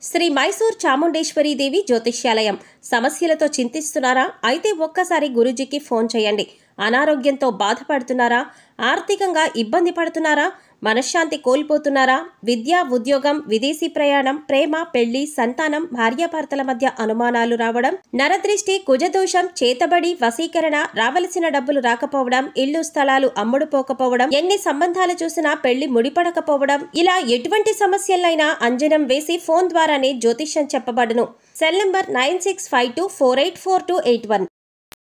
శ్రీ మైసూర్ చాముండేశ్వరి దేవి జ్యోతిష్యాలయం. సమస్యలతో చింతిస్తున్నారా? అయితే ఒక్కసారి గురూజీకి ఫోన్ చేయండి. అనారోగ్యంతో బాధపడుతున్నారా? ఆర్థికంగా ఇబ్బంది పడుతున్నారా? మనశ్శాంతి కోల్పోతున్నారా? విద్య, ఉద్యోగం, విదేశీ ప్రయాణం, ప్రేమ, పెళ్లి, సంతానం, భార్యాభర్తల మధ్య అనుమానాలు రావడం, నరదృష్టి, కుజదోషం, చేతబడి, వశీకరణ, రావలసిన డబ్బులు రాకపోవడం, ఇల్లు స్థలాలు అమ్ముడుపోకపోవడం, ఎన్ని సంబంధాలు చూసినా పెళ్లి ముడిపడకపోవడం, ఇలా ఎటువంటి సమస్యలైనా అంజనం వేసి ఫోన్ ద్వారానే జ్యోతిష్యం చెప్పబడును. Cell number 9652484281.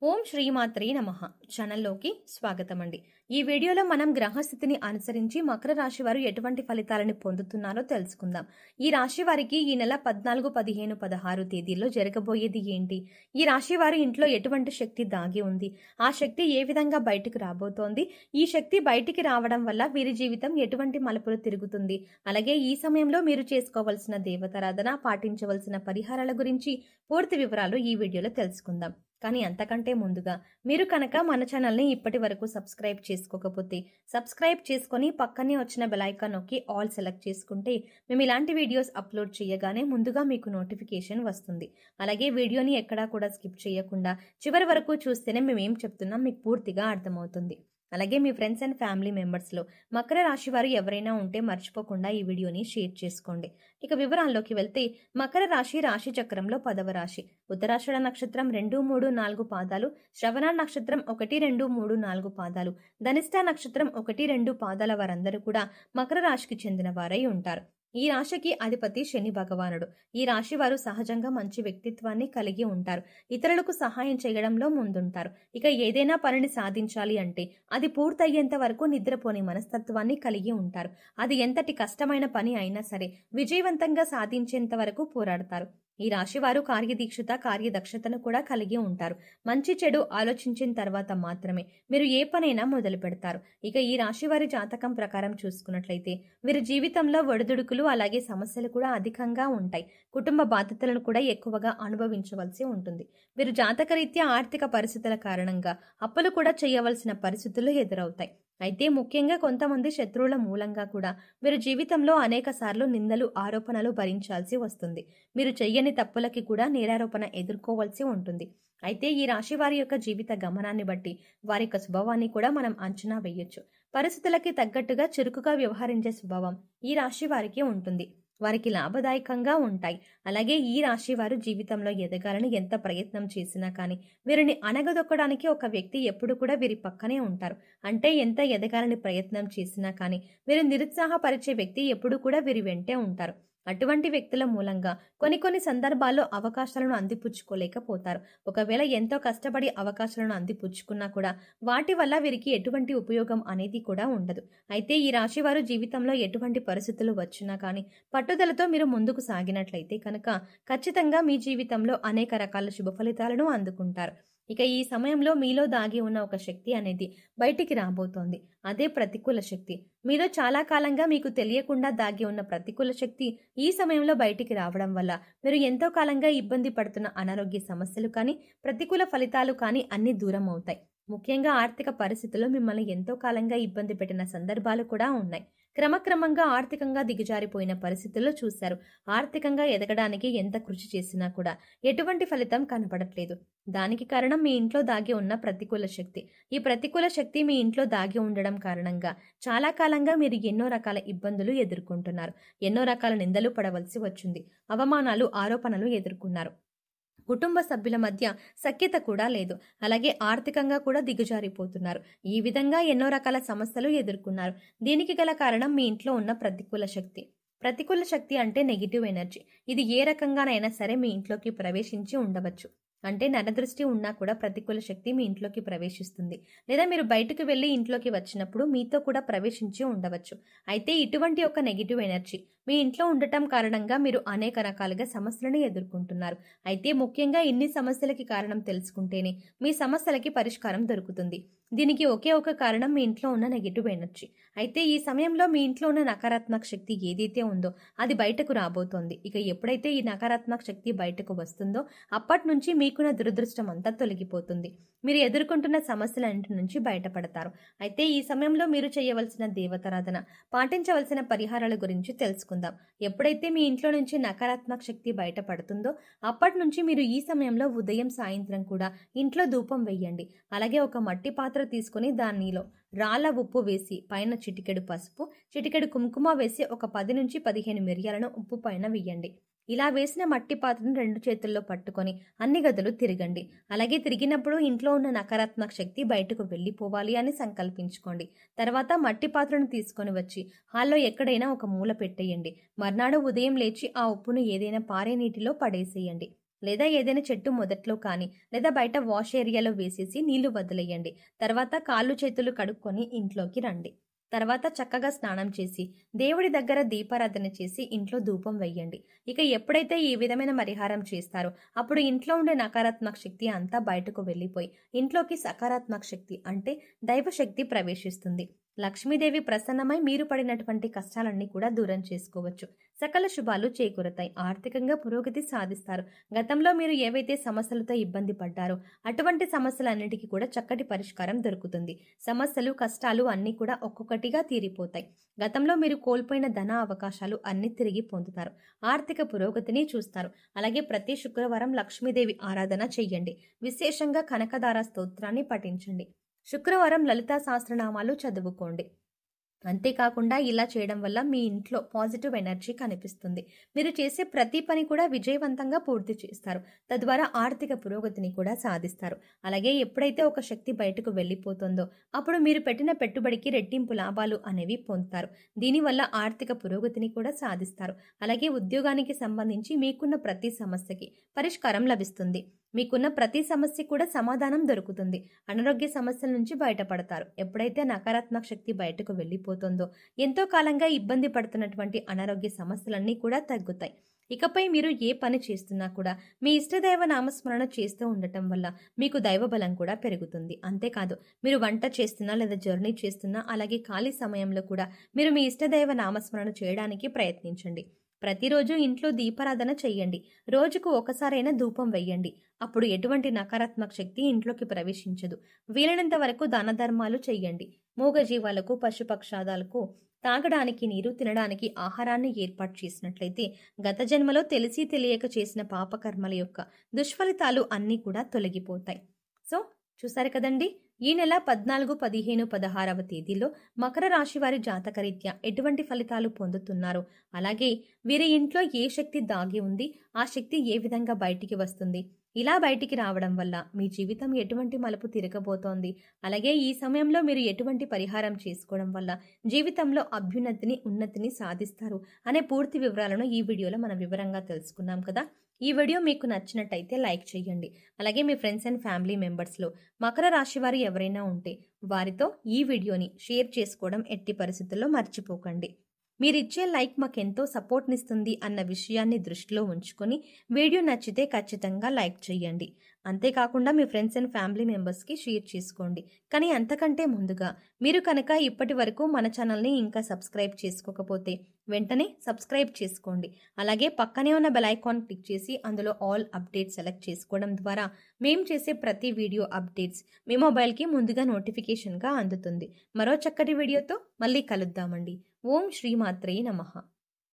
ఓం శ్రీమాత్రే నమః. ఛానల్లోకి స్వాగతం అండి. ఈ వీడియోలో మనం గ్రహస్థితిని అనుసరించి మకర రాశి వారు ఎటువంటి ఫలితాలను పొందుతున్నారో తెలుసుకుందాం. ఈ రాశి వారికి ఈ నెల 14, 15, 16 తేదీల్లో జరగబోయేది ఏంటి? ఈ రాశి వారి ఇంట్లో ఎటువంటి శక్తి దాగి ఉంది? ఆ శక్తి ఏ విధంగా బయటకు రాబోతోంది? ఈ శక్తి బయటికి రావడం వల్ల వీరి జీవితం ఎటువంటి మలుపులు తిరుగుతుంది? అలాగే ఈ సమయంలో మీరు చేసుకోవాల్సిన దేవతారాధన, పాటించవలసిన పరిహారాల గురించి పూర్తి వివరాలు ఈ వీడియోలో తెలుసుకుందాం. కానీ అంతకంటే ముందుగా మీరు కనుక మన ఛానల్ని ఇప్పటి వరకు సబ్స్క్రైబ్ చేసుకోకపోతే సబ్స్క్రైబ్ చేసుకొని పక్కనే వచ్చిన బెల్ ఐకాన్ నొక్కి ఆల్ సెలెక్ట్ చేసుకుంటే మేము ఇలాంటి వీడియోస్ అప్లోడ్ చేయగానే ముందుగా మీకు నోటిఫికేషన్ వస్తుంది. అలాగే వీడియోని ఎక్కడా కూడా స్కిప్ చేయకుండా చివరి వరకు చూస్తేనే మేము ఏం చెప్తున్నాం మీకు పూర్తిగా అర్థమవుతుంది. అలాగే మీ ఫ్రెండ్స్ అండ్ ఫ్యామిలీ మెంబర్స్లో మకర రాశి వారు ఎవరైనా ఉంటే మర్చిపోకుండా ఈ వీడియోని షేర్ చేసుకోండి. ఇక వివరాల్లోకి వెళ్తే మకర రాశి రాశి చక్రంలో 10వ రాశి. ఉత్తరాషాఢ నక్షత్రం 2, 3, 4 పాదాలు, శ్రవణ నక్షత్రం 1, 2, 3, 4 పాదాలు, ధనిష్ట నక్షత్రం 1, 2 పాదాల వారందరూ కూడా మకర రాశికి చెందిన వారై ఉంటారు. ఈ రాశికి అధిపతి శని భగవానుడు. ఈ రాశి వారు సహజంగా మంచి వ్యక్తిత్వాన్ని కలిగి ఉంటారు. ఇతరులకు సహాయం చేయడంలో ముందుంటారు. ఇక ఏదైనా పనిని సాధించాలి అంటే అది పూర్తయ్యేంత వరకు నిద్రపోని మనస్తత్వాన్ని కలిగి ఉంటారు. అది ఎంతటి కష్టమైన పని అయినా సరే విజయవంతంగా సాధించేంత వరకు పోరాడతారు. ఈ రాశి వారు కార్యదీక్షత, కార్యదక్షతను కూడా కలిగి ఉంటారు. మంచి చెడు ఆలోచించిన తర్వాత మాత్రమే మీరు ఏ పనైనా మొదలు పెడతారు. ఇక ఈ రాశి వారి జాతకం ప్రకారం చూసుకున్నట్లయితే వీరి జీవితంలో ఒడిదుడుకులు అలాగే సమస్యలు కూడా అధికంగా ఉంటాయి. కుటుంబ బాధ్యతలను కూడా ఎక్కువగా అనుభవించవలసి ఉంటుంది. వీరు జాతకరీత్యా ఆర్థిక పరిస్థితుల కారణంగా అప్పులు కూడా చేయవలసిన పరిస్థితులు ఎదురవుతాయి. అయితే ముఖ్యంగా కొంతమంది శత్రువుల మూలంగా కూడా వీరి జీవితంలో అనేక సార్లు నిందలు, ఆరోపణలు భరించాల్సి వస్తుంది. మీరు చెయ్యని తప్పులకి కూడా నేరారోపణ ఎదుర్కోవాల్సి ఉంటుంది. అయితే ఈ రాశి వారి యొక్క జీవిత గమనాన్ని బట్టి వారి యొక్క స్వభావాన్ని కూడా మనం అంచనా వేయొచ్చు. పరిస్థితులకి తగ్గట్టుగా చురుకుగా వ్యవహరించే స్వభావం ఈ రాశి వారికి ఉంటుంది. వారికి లాభదాయకంగా ఉంటాయి. అలాగే ఈ రాశి వారు జీవితంలో ఎదగాలని ఎంత ప్రయత్నం చేసినా కానీ వీరిని అణగదొక్కడానికి ఒక వ్యక్తి ఎప్పుడు కూడా వీరి పక్కనే ఉంటారు. అంటే ఎంత ఎదగాలని ప్రయత్నం చేసినా కానీ వీరు నిరుత్సాహపరిచే వ్యక్తి ఎప్పుడు కూడా వీరి వెంటే ఉంటారు. అటువంటి వ్యక్తుల మూలంగా కొన్ని సందర్భాల్లో అవకాశాలను అందిపుచ్చుకోలేకపోతారు. ఒకవేళ ఎంతో కష్టపడి అవకాశాలను అందిపుచ్చుకున్నా కూడా వాటి వల్ల వీరికి ఎటువంటి ఉపయోగం అనేది కూడా ఉండదు. అయితే ఈ రాశి వారు జీవితంలో ఎటువంటి పరిస్థితులు వచ్చినా కానీ పట్టుదలతో మీరు ముందుకు సాగినట్లయితే కనుక ఖచ్చితంగా మీ జీవితంలో అనేక రకాల శుభ ఫలితాలను అందుకుంటారు. ఇక ఈ సమయంలో మీలో దాగి ఉన్న ఒక శక్తి అనేది బయటికి రాబోతోంది. అదే ప్రతికూల శక్తి. మీలో చాలా కాలంగా మీకు తెలియకుండా దాగి ఉన్న ప్రతికూల శక్తి ఈ సమయంలో బయటికి రావడం వల్ల మీరు ఎంతో కాలంగా ఇబ్బంది పడుతున్న అనారోగ్య సమస్యలు కానీ ప్రతికూల ఫలితాలు కానీ అన్ని దూరం అవుతాయి. ముఖ్యంగా ఆర్థిక పరిస్థితుల్లో మిమ్మల్ని ఎంతో కాలంగా ఇబ్బంది పెట్టిన సందర్భాలు కూడా ఉన్నాయి. క్రమక్రమంగా ఆర్థికంగా దిగజారిపోయిన పరిస్థితుల్లో చూశారు. ఆర్థికంగా ఎదగడానికి ఎంత కృషి చేసినా కూడా ఎటువంటి ఫలితం కనపడట్లేదు. దానికి కారణం మీ ఇంట్లో దాగి ఉన్న ప్రతికూల శక్తి. ఈ ప్రతికూల శక్తి మీ ఇంట్లో దాగి ఉండడం కారణంగా చాలా కాలంగా మీరు ఎన్నో రకాల ఇబ్బందులు ఎదుర్కొంటున్నారు. ఎన్నో రకాల నిందలు పడవలసి వచ్చింది. అవమానాలు, ఆరోపణలు ఎదుర్కొన్నారు. కుటుంబ సభ్యుల మధ్య సఖ్యత కూడా లేదు. అలాగే ఆర్థికంగా కూడా దిగజారిపోతున్నారు. ఈ విధంగా ఎన్నో రకాల సమస్యలు ఎదుర్కొన్నారు. దీనికి గల కారణం మీ ఇంట్లో ఉన్న ప్రతికూల శక్తి. ప్రతికూల శక్తి అంటే నెగిటివ్ ఎనర్జీ. ఇది ఏ రకంగానైనా సరే మీ ఇంట్లోకి ప్రవేశించి ఉండవచ్చు. అంటే నరదృష్టి ఉన్నా కూడా ప్రతికూల శక్తి మీ ఇంట్లోకి ప్రవేశిస్తుంది. లేదా మీరు బయటకు వెళ్ళి ఇంట్లోకి వచ్చినప్పుడు మీతో కూడా ప్రవేశించి ఉండవచ్చు. అయితే ఇటువంటి ఒక నెగిటివ్ ఎనర్జీ మీ ఇంట్లో ఉండటం కారణంగా మీరు అనేక రకాలుగా సమస్యలను ఎదుర్కొంటున్నారు. అయితే ముఖ్యంగా ఇన్ని సమస్యలకి కారణం తెలుసుకుంటేనే మీ సమస్యలకి పరిష్కారం దొరుకుతుంది. దీనికి ఒకే ఒక కారణం మీ ఇంట్లో ఉన్న నెగిటివ్ ఎనర్జీ. అయితే ఈ సమయంలో మీ ఇంట్లో ఉన్న నకారాత్మక శక్తి ఏదైతే ఉందో అది బయటకు రాబోతోంది. ఇక ఎప్పుడైతే ఈ నకారాత్మక శక్తి బయటకు వస్తుందో అప్పటి నుంచి మీకున్న దురదృష్టం అంతా తొలగిపోతుంది. మీరు ఎదుర్కొంటున్న సమస్యలన్నింటి నుంచి బయటపడతారు. అయితే ఈ సమయంలో మీరు చేయవలసిన దేవతారాధన, పాటించవలసిన పరిహారాల గురించి తెలుసుకుందాం. ఎప్పుడైతే మీ ఇంట్లో నుంచి నకారాత్మక శక్తి బయటపడుతుందో అప్పటి నుంచి మీరు ఈ సమయంలో ఉదయం సాయంత్రం కూడా ఇంట్లో ధూపం వేయండి. అలాగే ఒక మట్టి పాత్ర తీసుకుని దానిలో రాళ్ళ ఉప్పు వేసి పైన చిటికెడు పసుపు, చిటికెడు కుంకుమ వేసి ఒక 10 నుంచి 15 మిరియాలను ఉప్పు పైన వేయండి. ఇలా వేసిన మట్టి పాత్రను 2 చేతుల్లో పట్టుకొని అన్ని గదులు తిరగండి. అలాగే తిరిగినప్పుడు ఇంట్లో ఉన్న నకారాత్మక శక్తి బయటకు వెళ్ళిపోవాలి అని సంకల్పించుకోండి. తర్వాత మట్టి పాత్రను తీసుకొని వచ్చి హాల్లో ఎక్కడైనా ఒక మూల పెట్టేయండి. మర్నాడు ఉదయం లేచి ఆ ఉప్పును ఏదైనా పారే నీటిలో పడేసేయండి. లేదా ఏదైనా చెట్టు మొదట్లో కానీ లేదా బయట వాష్ ఏరియాలో వేసేసి నీళ్లు వదిలేయండి. తర్వాత కాళ్ళు చేతులు కడుక్కొని ఇంట్లోకి రండి. తర్వాత చక్కగా స్నానం చేసి దేవుడి దగ్గర దీపారాధన చేసి ఇంట్లో ధూపం వేయండి. ఇక ఎప్పుడైతే ఈ విధమైన పరిహారం చేస్తారో అప్పుడు ఇంట్లో ఉండే నకారాత్మక శక్తి అంతా బయటకు వెళ్ళిపోయి ఇంట్లోకి సకారాత్మక శక్తి అంటే దైవశక్తి ప్రవేశిస్తుంది. లక్ష్మీదేవి ప్రసన్నమై మీరు పడినటువంటి కష్టాలన్నీ కూడా దూరం చేసుకోవచ్చు. సకల శుభాలు చేకూరతాయి. ఆర్థికంగా పురోగతి సాధిస్తారు. గతంలో మీరు ఏవైతే సమస్యలతో ఇబ్బంది పడ్డారో అటువంటి సమస్యలన్నిటికీ కూడా చక్కటి పరిష్కారం దొరుకుతుంది. సమస్యలు, కష్టాలు అన్నీ కూడా ఒక్కొక్కటిగా తీరిపోతాయి. గతంలో మీరు కోల్పోయిన ధన అవకాశాలు అన్ని తిరిగి పొందుతారు. ఆర్థిక పురోగతిని చూస్తారు. అలాగే ప్రతి శుక్రవారం లక్ష్మీదేవి ఆరాధన చెయ్యండి. విశేషంగా కనకదార స్తోత్రాన్ని పఠించండి. శుక్రవారం లలితా సహస్రనామాలు చదువుకోండి. అంతేకాకుండా ఇలా చేయడం వల్ల మీ ఇంట్లో పాజిటివ్ ఎనర్జీ కనిపిస్తుంది. మీరు చేసే ప్రతి పని కూడా విజయవంతంగా పూర్తి చేస్తారు. తద్వారా ఆర్థిక పురోగతిని కూడా సాధిస్తారు. అలాగే ఎప్పుడైతే ఒక శక్తి బయటకు వెళ్ళిపోతుందో అప్పుడు మీరు పెట్టిన పెట్టుబడికి రెట్టింపు లాభాలు అనేవి పొందుతారు. దీనివల్ల ఆర్థిక పురోగతిని కూడా సాధిస్తారు. అలాగే ఉద్యోగానికి సంబంధించి మీకున్న ప్రతి సమస్యకి పరిష్కారం లభిస్తుంది. మీకున్న ప్రతి సమస్య కూడా సమాధానం దొరుకుతుంది. అనారోగ్య సమస్యల నుంచి బయటపడతారు. ఎప్పుడైతే నకారాత్మక శక్తి బయటకు వెళ్ళిపోతుందో ఎంతో కాలంగా ఇబ్బంది పడుతున్నటువంటి అనారోగ్య సమస్యలన్నీ కూడా తగ్గుతాయి. ఇకపై మీరు ఏ పని చేస్తున్నా కూడా మీ ఇష్టదైవ నామస్మరణ చేస్తూ ఉండటం వల్ల మీకు దైవబలం కూడా పెరుగుతుంది. అంతేకాదు మీరు వంట చేస్తున్నా లేదా జర్నీ చేస్తున్నా అలాగే ఖాళీ సమయంలో కూడా మీరు మీ ఇష్టదైవ నామస్మరణ చేయడానికి ప్రయత్నించండి. ప్రతిరోజు ఇంట్లో దీపారాధన చెయ్యండి. రోజుకు ఒకసారైనా ధూపం వెయ్యండి. అప్పుడు ఎటువంటి నకారాత్మక శక్తి ఇంట్లోకి ప్రవేశించదు. వీలైనంత వరకు దాన ధర్మాలు చెయ్యండి. మూగజీవాలకు, పశుపక్షాదాలకు తాగడానికి నీరు, తినడానికి ఆహారాన్ని ఏర్పాటు చేసినట్లయితే గత జన్మలో తెలిసి తెలియక చేసిన పాపకర్మల యొక్క దుష్ఫలితాలు అన్నీ కూడా తొలగిపోతాయి. సో చూసారు కదండి, ఈ నెల 14, 15, 16వ తేదీలో మకర రాశి వారి జాతకరీత్యా ఎటువంటి ఫలితాలు పొందుతున్నారు, అలాగే వీరి ఇంట్లో ఏ శక్తి దాగి ఉంది, ఆ శక్తి ఏ విధంగా బయటికి వస్తుంది, ఇలా బయటికి రావడం వల్ల మీ జీవితం ఎటువంటి మలుపు తిరగబోతోంది, అలాగే ఈ సమయంలో మీరు ఎటువంటి పరిహారం చేసుకోవడం వల్ల జీవితంలో అభ్యున్నతిని, ఉన్నతిని సాధిస్తారు అనే పూర్తి వివరాలను ఈ వీడియోలో మనం వివరంగా తెలుసుకున్నాం కదా. ఈ వీడియో మీకు నచ్చినట్టయితే లైక్ చేయండి. అలాగే మీ ఫ్రెండ్స్ అండ్ ఫ్యామిలీ మెంబర్స్లో మకర రాశి వారు ఎవరైనా ఉంటే వారితో ఈ వీడియోని షేర్ చేసుకోవడం ఎట్టి పరిస్థితుల్లో మర్చిపోకండి. మీరిచ్చే లైక్ మాకెంతో సపోర్ట్నిస్తుంది అన్న విషయాన్ని దృష్టిలో ఉంచుకొని వీడియో నచ్చితే ఖచ్చితంగా లైక్ చేయండి. అంతేకాకుండా మీ ఫ్రెండ్స్ అండ్ ఫ్యామిలీ మెంబర్స్కి షేర్ చేసుకోండి. కానీ అంతకంటే ముందుగా మీరు కనుక ఇప్పటి వరకు మన ఛానల్ని ఇంకా సబ్స్క్రైబ్ చేసుకోకపోతే వెంటనే సబ్స్క్రైబ్ చేసుకోండి. అలాగే పక్కనే ఉన్న బెల్ ఐకాన్ క్లిక్ చేసి అందులో ఆల్ అప్డేట్స్ సెలెక్ట్ చేసుకోవడం ద్వారా మేము చేసే ప్రతి వీడియో అప్డేట్స్ మీ మొబైల్కి ముందుగా నోటిఫికేషన్గా అందుతుంది. మరో చక్కటి వీడియోతో మళ్ళీ కలుద్దామండి. ఓం శ్రీమాత్రే నమః.